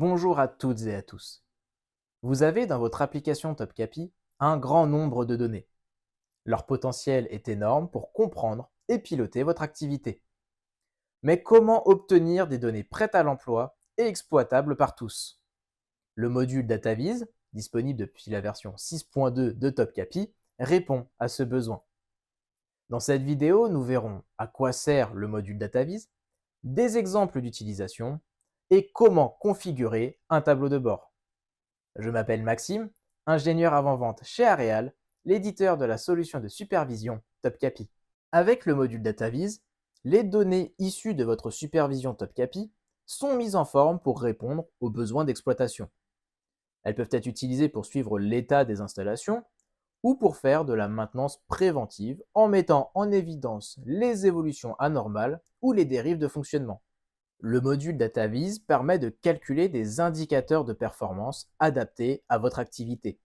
Bonjour à toutes et à tous. Vous avez dans votre application TopCapi un grand nombre de données. Leur potentiel est énorme pour comprendre et piloter votre activité. Mais comment obtenir des données prêtes à l'emploi et exploitables par tous? Le module DataVis, disponible depuis la version 6.2 de TopCapi, répond à ce besoin. Dans cette vidéo, nous verrons à quoi sert le module DataVis, des exemples d'utilisation et comment configurer un tableau de bord. Je m'appelle Maxime, ingénieur avant-vente chez Areal, l'éditeur de la solution de supervision TopCapi. Avec le module DataVis, les données issues de votre supervision TopCapi sont mises en forme pour répondre aux besoins d'exploitation. Elles peuvent être utilisées pour suivre l'état des installations ou pour faire de la maintenance préventive en mettant en évidence les évolutions anormales ou les dérives de fonctionnement. Le module DataVis permet de calculer des indicateurs de performance adaptés à votre activité.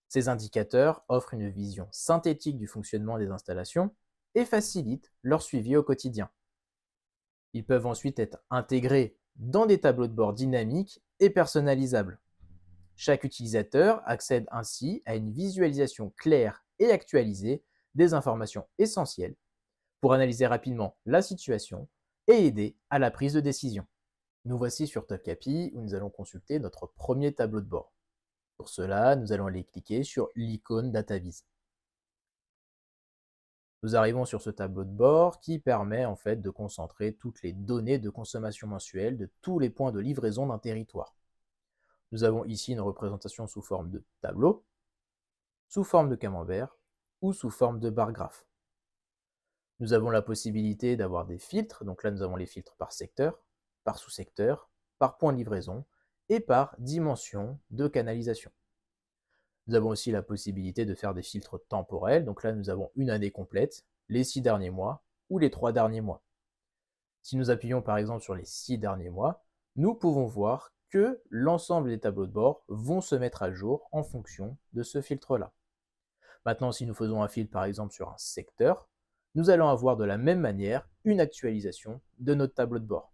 Ces indicateurs offrent une vision synthétique du fonctionnement des installations et facilitent leur suivi au quotidien. Ils peuvent ensuite être intégrés dans des tableaux de bord dynamiques et personnalisables. Chaque utilisateur accède ainsi à une visualisation claire et actualisée des informations essentielles pour analyser rapidement la situation et aider à la prise de décision. Nous voici sur TopCapi où nous allons consulter notre premier tableau de bord. Pour cela, nous allons aller cliquer sur l'icône DataVis. Nous arrivons sur ce tableau de bord qui permet en fait de concentrer toutes les données de consommation mensuelle de tous les points de livraison d'un territoire. Nous avons ici une représentation sous forme de tableau, sous forme de camembert ou sous forme de bar graphe. Nous avons la possibilité d'avoir des filtres, donc là nous avons les filtres par secteur, par sous-secteur, par point de livraison et par dimension de canalisation. Nous avons aussi la possibilité de faire des filtres temporels, donc là nous avons une année complète, les 6 derniers mois ou les 3 derniers mois. Si nous appuyons par exemple sur les 6 derniers mois, nous pouvons voir que l'ensemble des tableaux de bord vont se mettre à jour en fonction de ce filtre-là. Maintenant, si nous faisons un filtre par exemple sur un secteur, nous allons avoir de la même manière une actualisation de notre tableau de bord.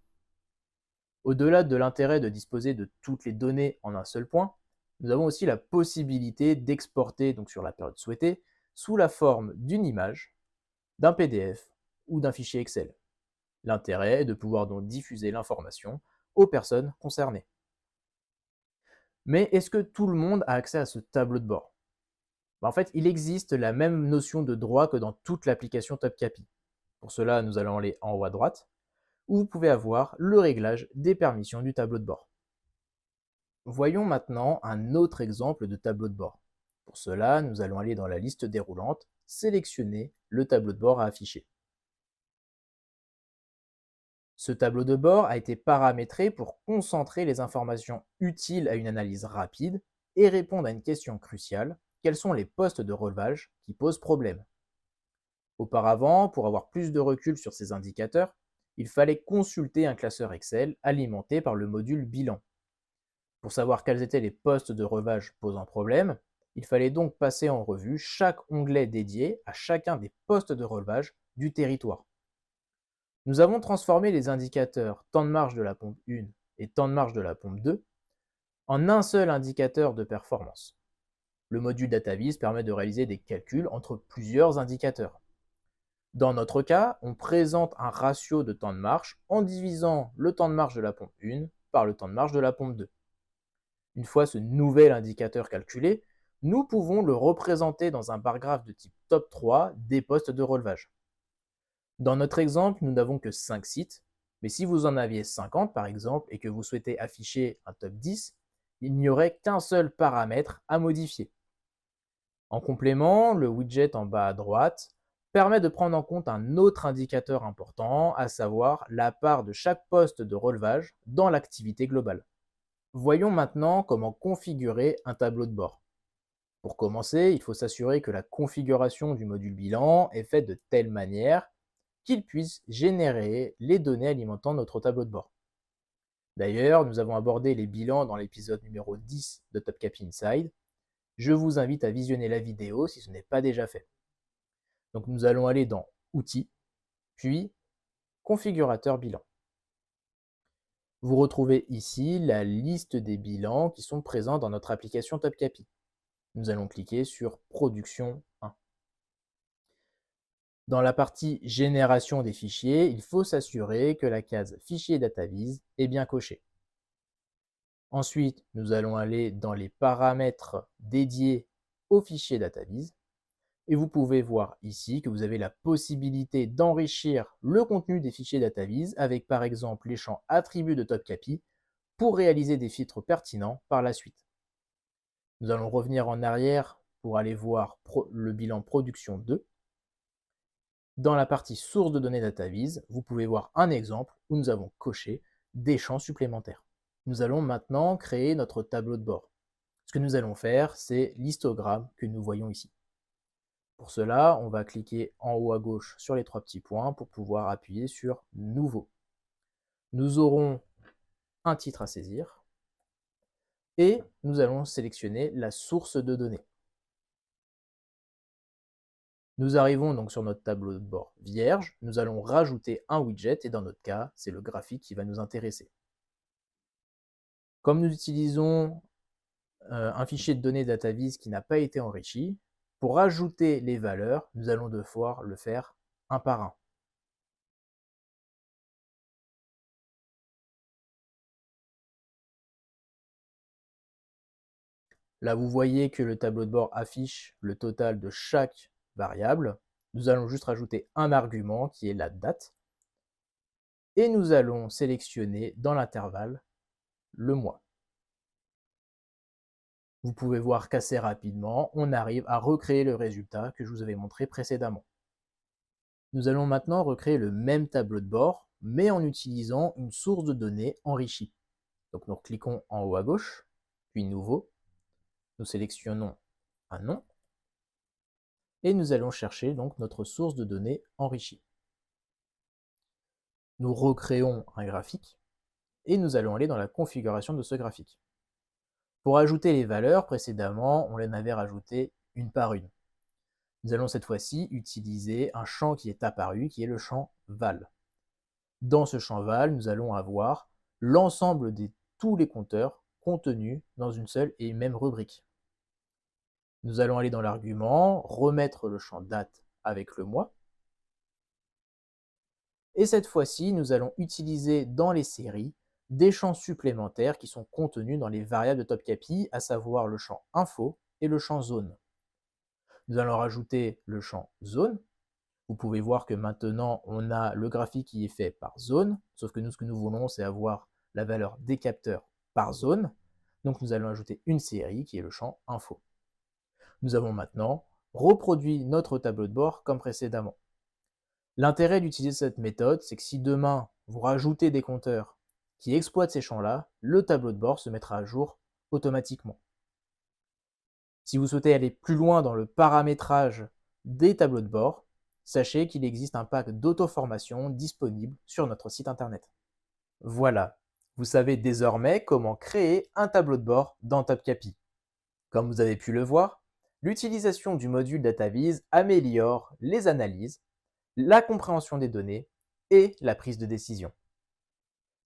Au-delà de l'intérêt de disposer de toutes les données en un seul point, nous avons aussi la possibilité d'exporter donc sur la période souhaitée sous la forme d'une image, d'un PDF ou d'un fichier Excel. L'intérêt est de pouvoir donc diffuser l'information aux personnes concernées. Mais est-ce que tout le monde a accès à ce tableau de bord? En fait, il existe la même notion de droit que dans toute l'application TopCapi. Pour cela, nous allons aller en haut à droite, où vous pouvez avoir le réglage des permissions du tableau de bord. Voyons maintenant un autre exemple de tableau de bord. Pour cela, nous allons aller dans la liste déroulante, sélectionner le tableau de bord à afficher. Ce tableau de bord a été paramétré pour concentrer les informations utiles à une analyse rapide et répondre à une question cruciale: quels sont les postes de relevage qui posent problème? Auparavant, pour avoir plus de recul sur ces indicateurs, il fallait consulter un classeur Excel alimenté par le module bilan. Pour savoir quels étaient les postes de relevage posant problème, il fallait donc passer en revue chaque onglet dédié à chacun des postes de relevage du territoire. Nous avons transformé les indicateurs temps de marche de la pompe 1 et temps de marche de la pompe 2 en un seul indicateur de performance. Le module DataVis permet de réaliser des calculs entre plusieurs indicateurs. Dans notre cas, on présente un ratio de temps de marche en divisant le temps de marche de la pompe 1 par le temps de marche de la pompe 2. Une fois ce nouvel indicateur calculé, nous pouvons le représenter dans un bar graphe de type top 3 des postes de relevage. Dans notre exemple, nous n'avons que 5 sites, mais si vous en aviez 50 par exemple et que vous souhaitez afficher un top 10, il n'y aurait qu'un seul paramètre à modifier. En complément, le widget en bas à droite permet de prendre en compte un autre indicateur important, à savoir la part de chaque poste de relevage dans l'activité globale. Voyons maintenant comment configurer un tableau de bord. Pour commencer, il faut s'assurer que la configuration du module bilan est faite de telle manière qu'il puisse générer les données alimentant notre tableau de bord. D'ailleurs, nous avons abordé les bilans dans l'épisode numéro 10 de TopCapi Inside. Je vous invite à visionner la vidéo si ce n'est pas déjà fait. Donc nous allons aller dans Outils, puis Configurateur bilan. Vous retrouvez ici la liste des bilans qui sont présents dans notre application TopCapi. Nous allons cliquer sur Production 1. Dans la partie Génération des fichiers, il faut s'assurer que la case Fichier DataVis est bien cochée. Ensuite, nous allons aller dans les paramètres dédiés au fichier DataVis. Et vous pouvez voir ici que vous avez la possibilité d'enrichir le contenu des fichiers DataVis avec par exemple les champs attributs de TopCapi pour réaliser des filtres pertinents par la suite. Nous allons revenir en arrière pour aller voir le bilan production 2. Dans la partie source de données DataVis, vous pouvez voir un exemple où nous avons coché des champs supplémentaires. Nous allons maintenant créer notre tableau de bord. Ce que nous allons faire, c'est l'histogramme que nous voyons ici. Pour cela, on va cliquer en haut à gauche sur les 3 petits points pour pouvoir appuyer sur « Nouveau ». Nous aurons un titre à saisir et nous allons sélectionner la source de données. Nous arrivons donc sur notre tableau de bord vierge, nous allons rajouter un widget et dans notre cas, c'est le graphique qui va nous intéresser. Comme nous utilisons un fichier de données DataVis qui n'a pas été enrichi, pour ajouter les valeurs, nous allons devoir le faire un par un. Là, vous voyez que le tableau de bord affiche le total de chaque variable. Nous allons juste rajouter un argument qui est la date. Et nous allons sélectionner dans l'intervalle le mois. Vous pouvez voir qu'assez rapidement, on arrive à recréer le résultat que je vous avais montré précédemment. Nous allons maintenant recréer le même tableau de bord, mais en utilisant une source de données enrichie. Donc nous cliquons en haut à gauche, puis Nouveau. Nous sélectionnons un nom et nous allons chercher donc notre source de données enrichie. Nous recréons un graphique et nous allons aller dans la configuration de ce graphique. Pour ajouter les valeurs, précédemment, on les avait rajoutées une par une. Nous allons cette fois-ci utiliser un champ qui est apparu, qui est le champ val. Dans ce champ val, nous allons avoir l'ensemble de tous les compteurs contenus dans une seule et même rubrique. Nous allons aller dans l'argument, remettre le champ date avec le mois. Et cette fois-ci, nous allons utiliser dans les séries des champs supplémentaires qui sont contenus dans les variables de TopCapi, à savoir le champ info et le champ zone. Nous allons rajouter le champ zone. Vous pouvez voir que maintenant, on a le graphique qui est fait par zone, sauf que nous, ce que nous voulons, c'est avoir la valeur des capteurs par zone. Donc nous allons ajouter une série qui est le champ info. Nous avons maintenant reproduit notre tableau de bord comme précédemment. L'intérêt d'utiliser cette méthode, c'est que si demain, vous rajoutez des compteurs qui exploitent ces champs-là, le tableau de bord se mettra à jour automatiquement. Si vous souhaitez aller plus loin dans le paramétrage des tableaux de bord, sachez qu'il existe un pack d'auto-formation disponible sur notre site internet. Voilà, vous savez désormais comment créer un tableau de bord dans TopCapi. Comme vous avez pu le voir, l'utilisation du module DataVis améliore les analyses, la compréhension des données et la prise de décision.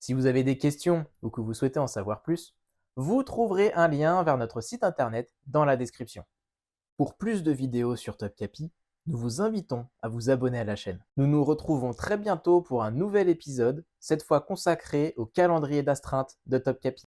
Si vous avez des questions ou que vous souhaitez en savoir plus, vous trouverez un lien vers notre site internet dans la description. Pour plus de vidéos sur TopCapi, nous vous invitons à vous abonner à la chaîne. Nous nous retrouvons très bientôt pour un nouvel épisode, cette fois consacré au calendrier d'astreinte de TopCapi.